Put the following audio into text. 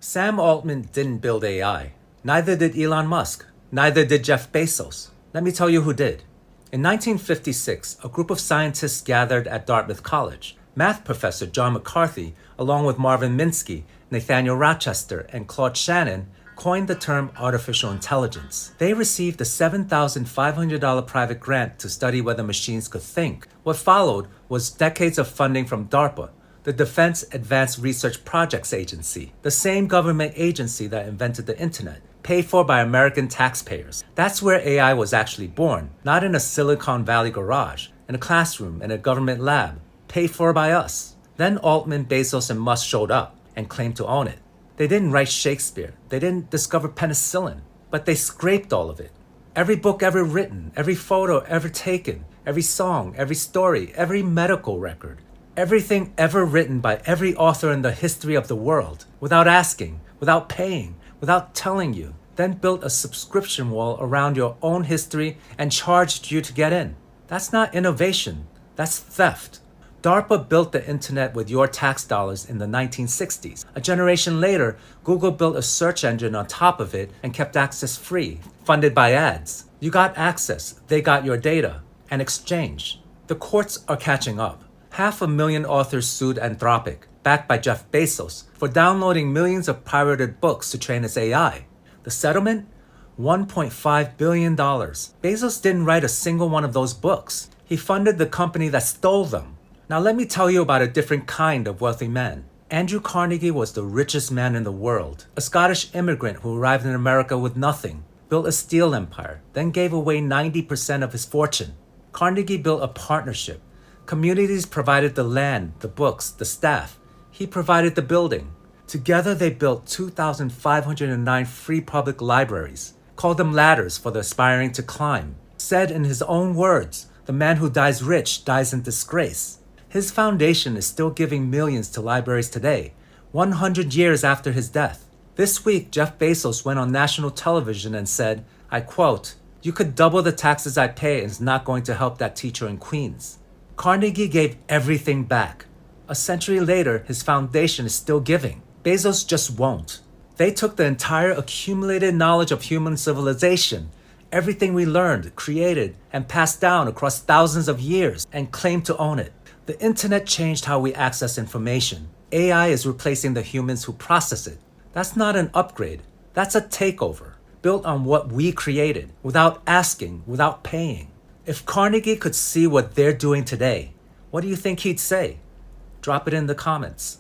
Sam Altman didn't build AI. Neither did Elon Musk. Neither did Jeff Bezos. Let me tell you who did. In 1956, a group of scientists gathered at Dartmouth College. Math professor John McCarthy, along with Marvin Minsky, Nathaniel Rochester, and Claude Shannon, coined the term artificial intelligence. They received a $7,500 private grant to study whether machines could think. What followed was decades of funding from DARPA, the Defense Advanced Research Projects Agency, the same government agency that invented the internet, paid for by American taxpayers. That's where AI was actually born, not in a Silicon Valley garage, in a classroom, in a government lab, paid for by us. Then Altman, Bezos, and Musk showed up and claimed to own it. They didn't write Shakespeare, they didn't discover penicillin, but they scraped all of it. Every book ever written, every photo ever taken, every song, every story, every medical record, everything ever written by every author in the history of the world, without asking, without paying, without telling you, then built a subscription wall around your own history and charged you to get in. That's not innovation, that's theft. DARPA built the internet with your tax dollars in the 1960s. A generation later, Google built a search engine on top of it and kept access free, funded by ads. You got access, they got your data, and exchange. The courts are catching up. 500,000 authors sued Anthropic, backed by Jeff Bezos, for downloading millions of pirated books to train its AI. The settlement? $1.5 billion. Bezos didn't write a single one of those books. He funded the company that stole them. Now let me tell you about a different kind of wealthy man. Andrew Carnegie was the richest man in the world, a Scottish immigrant who arrived in America with nothing, built a steel empire, then gave away 90% of his fortune. Carnegie built a partnership. Communities provided the land, the books, the staff. He provided the building. Together they built 2,509 free public libraries, called them ladders for the aspiring to climb. Said in his own words, the man who dies rich dies in disgrace. His foundation is still giving millions to libraries today, 100 years after his death. This week, Jeff Bezos went on national television and said, I quote, "You could double the taxes I pay and it's not going to help that teacher in Queens." Carnegie gave everything back. A century later, his foundation is still giving. Bezos just won't. They took the entire accumulated knowledge of human civilization, everything we learned, created, and passed down across thousands of years, and claimed to own it. The internet changed how we access information. AI is replacing the humans who process it. That's not an upgrade. That's a takeover, built on what we created, without asking, without paying. If Carnegie could see what they're doing today, what do you think he'd say? Drop it in the comments.